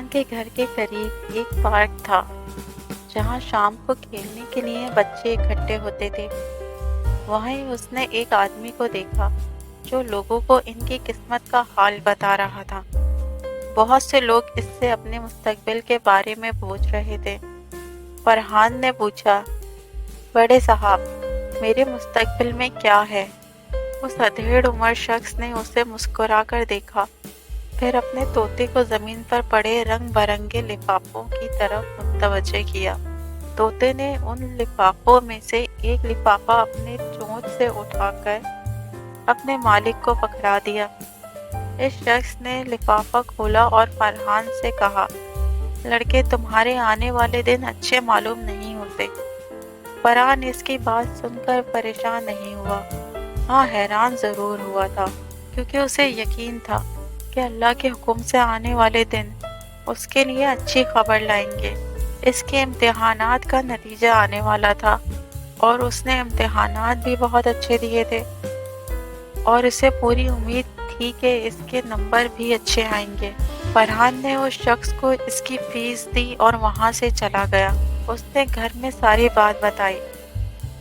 فرحان کے گھر کے قریب ایک پارک تھا جہاں شام کو کھیلنے کے لیے بچے اکٹھے ہوتے تھے۔ وہیں اس نے ایک آدمی کو دیکھا جو لوگوں کو ان کی قسمت کا حال بتا رہا تھا۔ بہت سے لوگ اس سے اپنے مستقبل کے بارے میں پوچھ رہے تھے۔ فرحان نے پوچھا، بڑے صاحب، میرے مستقبل میں کیا ہے؟ اس ادھیڑ عمر شخص نے اسے مسکرا کر دیکھا، پھر اپنے طوطے کو زمین پر پڑے رنگ برنگے لفافوں کی طرف متوجہ کیا۔ طوطے نے ان لفافوں میں سے ایک لفافہ اپنے چونچ سے اٹھا کر اپنے مالک کو پکڑا دیا۔ اس شخص نے لفافہ کھولا اور فرحان سے کہا، لڑکے، تمہارے آنے والے دن اچھے معلوم نہیں ہوتے۔ فرحان اس کی بات سن کر پریشان نہیں ہوا، ہاں حیران ضرور ہوا تھا، کیونکہ اسے یقین تھا کہ اللہ کے حکم سے آنے والے دن اس کے لیے اچھی خبر لائیں گے۔ اس کے امتحانات کا نتیجہ آنے والا تھا اور اس نے امتحانات بھی بہت اچھے دیے تھے اور اسے پوری امید تھی کہ اس کے نمبر بھی اچھے آئیں گے۔ فرحان نے اس شخص کو اس کی فیس دی اور وہاں سے چلا گیا۔ اس نے گھر میں ساری بات بتائی۔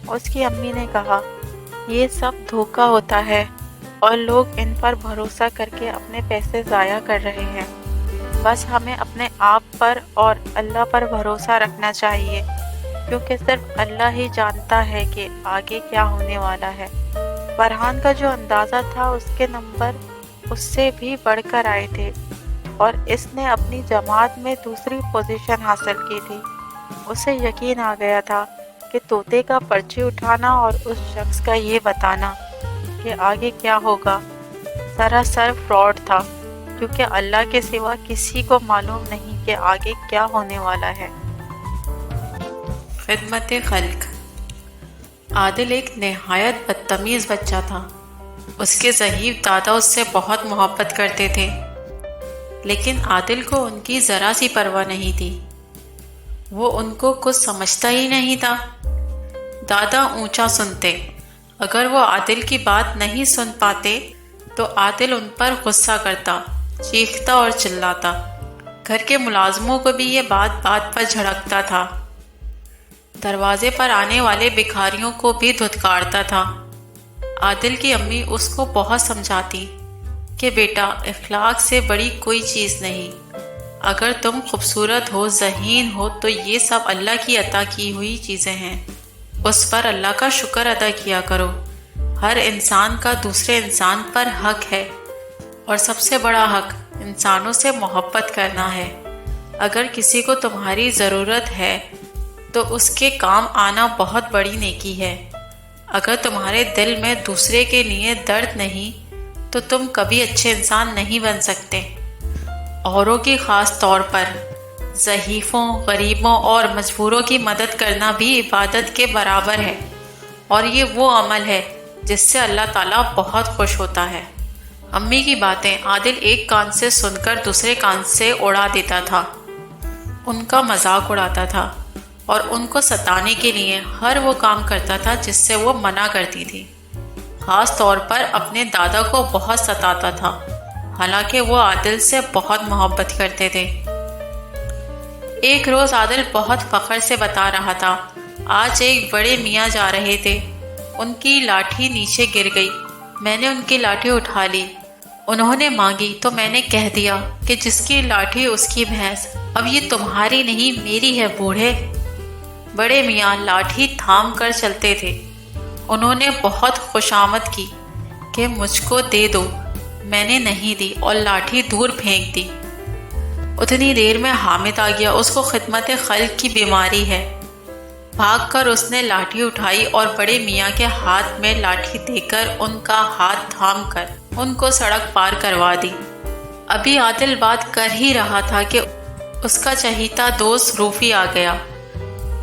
اس کی امی نے کہا، یہ سب دھوکہ ہوتا ہے اور لوگ ان پر بھروسہ کر کے اپنے پیسے ضائع کر رہے ہیں۔ بس ہمیں اپنے آپ پر اور اللہ پر بھروسہ رکھنا چاہیے، کیونکہ صرف اللہ ہی جانتا ہے کہ آگے کیا ہونے والا ہے۔ فرحان کا جو اندازہ تھا اس کے نمبر اس سے بھی بڑھ کر آئے تھے اور اس نے اپنی جماعت میں دوسری پوزیشن حاصل کی تھی۔ اسے یقین آ گیا تھا کہ طوطے کا پرچی اٹھانا اور اس شخص کا یہ بتانا کہ آگے کیا ہوگا سراسر فراڈ تھا، کیونکہ اللہ کے سوا کسی کو معلوم نہیں کہ آگے کیا ہونے والا ہے۔ خدمت خلق۔ عادل ایک نہایت بدتمیز بچہ تھا۔ اس کے ضعیف دادا اس سے بہت محبت کرتے تھے، لیکن عادل کو ان کی ذرا سی پرواہ نہیں تھی۔ وہ ان کو کچھ سمجھتا ہی نہیں تھا۔ دادا اونچا سنتے، اگر وہ عادل کی بات نہیں سن پاتے تو عادل ان پر غصہ کرتا، چیختا اور چلاتا۔ گھر کے ملازموں کو بھی یہ بات بات پر جھڑکتا تھا۔ دروازے پر آنے والے بھکاریوں کو بھی دھتکارتا تھا۔ عادل کی امی اس کو بہت سمجھاتی کہ بیٹا، اخلاق سے بڑی کوئی چیز نہیں۔ اگر تم خوبصورت ہو، ذہین ہو، تو یہ سب اللہ کی عطا کی ہوئی چیزیں ہیں۔ اس پر اللہ کا شکر ادا کیا کرو۔ ہر انسان کا دوسرے انسان پر حق ہے، اور سب سے بڑا حق انسانوں سے محبت کرنا ہے۔ اگر کسی کو تمہاری ضرورت ہے تو اس کے کام آنا بہت بڑی نیکی ہے۔ اگر تمہارے دل میں دوسرے کے لیے درد نہیں تو تم کبھی اچھے انسان نہیں بن سکتے۔ اوروں کی خاص طور پر ضعیفوں، غریبوں اور مجبوروں کی مدد کرنا بھی عبادت کے برابر ہے، اور یہ وہ عمل ہے جس سے اللہ تعالیٰ بہت خوش ہوتا ہے۔ امی کی باتیں عادل ایک کان سے سن کر دوسرے کان سے اڑا دیتا تھا۔ ان کا مذاق اڑاتا تھا اور ان کو ستانے کے لیے ہر وہ کام کرتا تھا جس سے وہ منع کرتی تھی۔ خاص طور پر اپنے دادا کو بہت ستاتا تھا، حالانکہ وہ عادل سے بہت محبت کرتے تھے۔ ایک روز عادل بہت فخر سے بتا رہا تھا، آج ایک بڑے میاں جا رہے تھے، ان کی لاٹھی نیچے گر گئی، میں نے ان کی لاٹھی اٹھا لی، انہوں نے مانگی تو میں نے کہہ دیا کہ جس کی لاٹھی اس کی بھینس، اب یہ تمہاری نہیں میری ہے بوڑھے۔ بڑے میاں لاٹھی تھام کر چلتے تھے۔ انہوں نے بہت خوشامد کی کہ مجھ کو دے دو، میں نے نہیں دی اور لاٹھی دور پھینک دی۔ اتنی دیر میں حامد آ گیا، اس کو خدمت خلق کی بیماری ہے۔ بھاگ کر اس نے لاٹھی اٹھائی اور بڑے میاں کے ہاتھ میں لاٹھی دے کر ان کا ہاتھ تھام کر ان کو سڑک پار کروا دی۔ ابھی عادل بات کر ہی رہا تھا کہ اس کا چہیتا دوست روفی آ گیا۔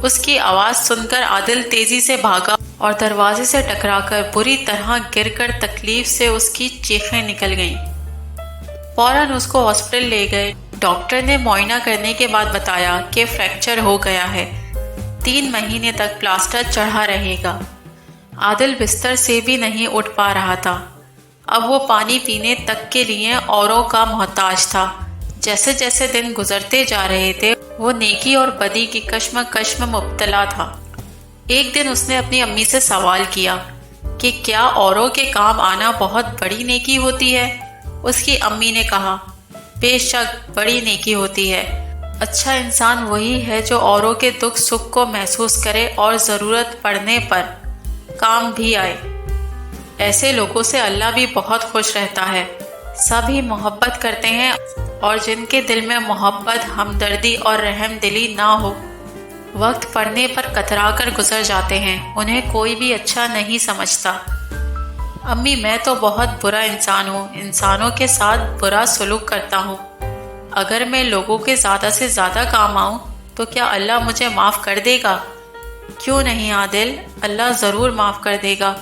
اس کی آواز سن کر عادل تیزی سے بھاگا اور دروازے سے ٹکرا کر بری طرح گر کر تکلیف سے اس کی چیخیں نکل گئیں۔ فوراً اس کو ہاسپٹل لے گئے۔ ڈاکٹر نے معائنہ کرنے کے بعد بتایا کہ فریکچر ہو گیا ہے، 3 مہینے تک پلاسٹر چڑھا رہے گا۔ عادل بستر سے بھی نہیں اٹھ پا رہا تھا۔ اب وہ پانی پینے تک کے لیے اوروں کا محتاج تھا۔ جیسے جیسے دن گزرتے جا رہے تھے وہ نیکی اور بدی کی کشمکش میں مبتلا تھا۔ ایک دن اس نے اپنی امی سے سوال کیا کہ کیا اوروں کے کام آنا بہت بڑی نیکی ہوتی ہے؟ اس کی امی نے کہا، بے شک بڑی نیکی ہوتی ہے۔ اچھا انسان وہی ہے جو اوروں کے دکھ سکھ کو محسوس کرے اور ضرورت پڑنے پر کام بھی آئے۔ ایسے لوگوں سے اللہ بھی بہت خوش رہتا ہے۔ سب ہی محبت کرتے ہیں اور جن کے دل میں محبت، ہمدردی اور رحم دلی نہ ہو وقت پڑنے پر کترا کر گزر جاتے ہیں، انہیں کوئی بھی اچھا نہیں سمجھتا۔ امی میں تو بہت برا انسان ہوں، انسانوں کے ساتھ برا سلوک کرتا ہوں۔ اگر میں لوگوں کے زیادہ سے زیادہ کام آؤں تو کیا اللہ مجھے معاف کر دے گا؟ کیوں نہیں عادل، اللہ ضرور معاف کر دے گا،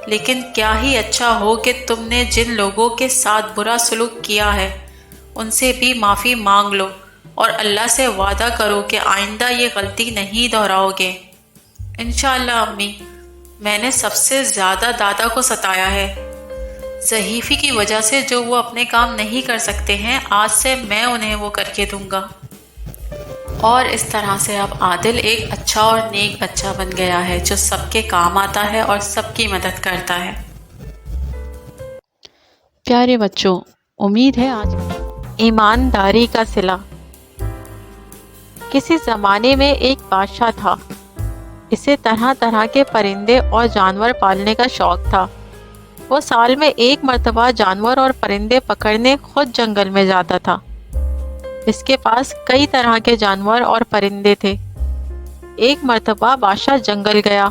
لیکن کیا ہی اچھا ہو کہ تم نے جن لوگوں کے ساتھ برا سلوک کیا ہے ان سے بھی معافی مانگ لو اور اللہ سے وعدہ کرو کہ آئندہ یہ غلطی نہیں دہراؤ گے۔ انشاءاللہ امی، میں نے سب سے زیادہ دادا کو ستایا ہے، ضعیفی کی وجہ سے جو وہ اپنے کام نہیں کر سکتے ہیں، آج سے میں انہیں وہ کر کے دوں گا۔ اور اس طرح سے اب عادل ایک اچھا اور نیک بچہ بن گیا ہے جو سب کے کام آتا ہے اور سب کی مدد کرتا ہے۔ پیارے بچوں، امید ہے آج ایمانداری کا صلہ۔ کسی زمانے میں ایک بادشاہ تھا، اسے طرح طرح کے پرندے اور جانور پالنے کا شوق تھا۔ وہ سال میں ایک مرتبہ جانور اور پرندے پکڑنے خود جنگل میں جاتا تھا۔ اس کے پاس کئی طرح کے جانور اور پرندے تھے۔ ایک مرتبہ بادشاہ جنگل گیا،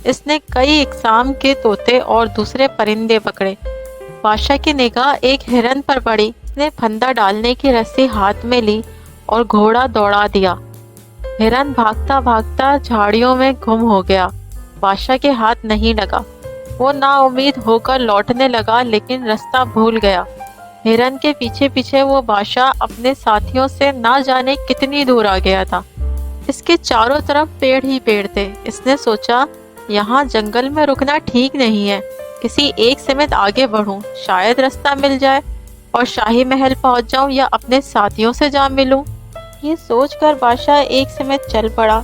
اس نے کئی اقسام کے طوطے اور دوسرے پرندے پکڑے۔ بادشاہ کی نگاہ ایک ہرن پر پڑی، اس نے پھندا ڈالنے کی رسی ہاتھ میں لی اور گھوڑا دوڑا دیا۔ ہرن بھاگتا بھاگتا جھاڑیوں میں گم ہو گیا، بادشاہ کے ہاتھ نہیں لگا۔ وہ نا امید ہو کر لوٹنے لگا لیکن رستہ بھول گیا۔ ہرن کے پیچھے پیچھے وہ بادشاہ اپنے ساتھیوں سے نہ جانے کتنی دور آ گیا تھا۔ اس کے چاروں طرف پیڑ ہی پیڑ تھے۔ اس نے سوچا یہاں جنگل میں رکنا ٹھیک نہیں ہے، کسی ایک سمت آگے بڑھوں، شاید رستہ مل جائے اور شاہی محل پہنچ جاؤں یا اپنے ساتھیوں سے جا ملوں۔ یہ سوچ کر بادشاہ ایک سمت چل پڑا۔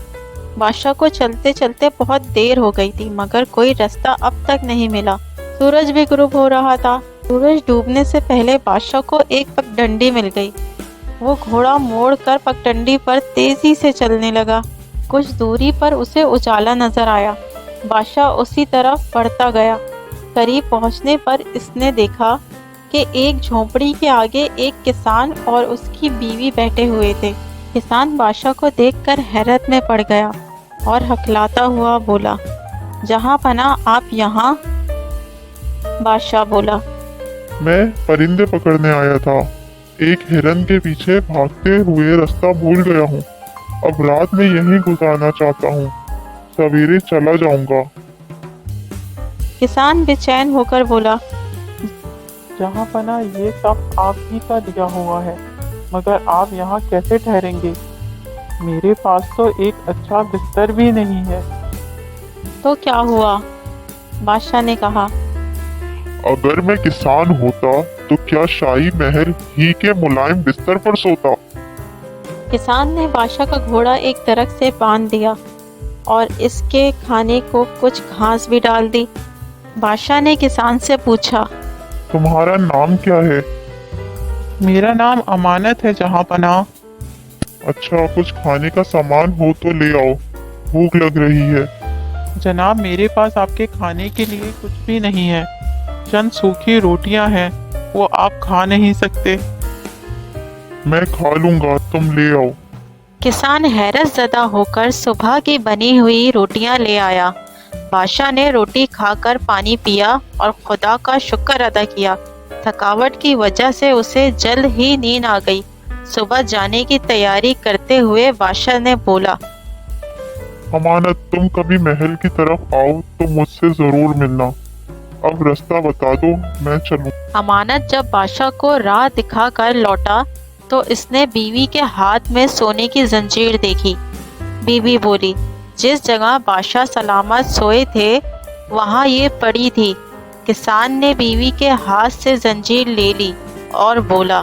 بادشاہ کو چلتے چلتے بہت دیر ہو گئی تھی مگر کوئی رستہ اب تک نہیں ملا۔ سورج بھی غروب ہو رہا تھا۔ سورج ڈوبنے سے پہلے بادشاہ کو ایک پگڈنڈی مل گئی۔ وہ گھوڑا موڑ کر پگڈنڈی پر تیزی سے چلنے لگا۔ کچھ دوری پر اسے اجالا نظر آیا۔ بادشاہ اسی طرف بڑھتا گیا۔ قریب پہنچنے پر اس نے دیکھا کہ ایک جھونپڑی کے آگے ایک کسان اور اس کی بیوی بیٹھے ہوئے تھے۔ کسان بادشاہ کو دیکھ کر حیرت میں پڑ گیا اور ہکلاتا ہوا بولا، جہاں پناہ آپ یہاں؟ بادشاہ بولا، میں پرندے پکڑنے آیا تھا، ایک ہرن کے پیچھے بھاگتے ہوئے رستہ بھول گیا ہوں، اب رات میں یہیں گزارنا چاہتا ہوں، سویرے چلا جاؤں گا۔ کسان بے چین ہو کر بولا، جہاں پناہ یہ سب آپ ہی کا دیا ہوا ہے، مگر آپ یہاں کیسے ٹھہریں گے؟ میرے پاس تو ایک اچھا بستر بھی نہیں ہے۔ تو کیا ہوا؟ بادشاہ نے کہا، اگر میں کسان ہوتا تو کیا شاہی محل ہی کے ملائم بستر پر سوتا؟ کسان نے بادشاہ کا گھوڑا ایک درخت سے باندھ دیا اور اس کے کھانے کو کچھ گھاس بھی ڈال دی۔ بادشاہ نے کسان سے پوچھا، تمہارا نام کیا ہے؟ میرا نام امانت ہے جہاں پناہ۔ اچھا، کچھ کھانے کا سامان ہو تو لے آؤ، بھوک لگ رہی ہے۔ جناب میرے پاس آپ کے کھانے کے لیے کچھ بھی نہیں ہے، چند سوکھی روٹیاں ہیں، وہ آپ کھا نہیں سکتے۔ میں کھا لوں گا، تم لے آؤ۔ کسان حیرت زدہ ہو کر صبح کی بنی ہوئی روٹیاں لے آیا۔ بادشاہ نے روٹی کھا کر پانی پیا اور خدا کا شکر ادا کیا۔ تھکاوٹ کی وجہ سے اسے جلد ہی نیند آ گئی۔ صبح جانے کی تیاری کرتے ہوئے بادشاہ نے بولا، امانت، تم کبھی محل کی طرف آؤ تو مجھ سے ضرور ملنا، اب رستہ بتا دو، میں چلوں۔ امانت جب بادشاہ کو راہ دکھا کر لوٹا تو اس نے بیوی کے ہاتھ میں سونے کی زنجیر دیکھی۔ بیوی بولی، جس جگہ بادشاہ سلامت سوئے تھے وہاں یہ پڑی تھی۔ کسان نے بیوی کے ہاتھ سے زنجیر لے لی اور بولا،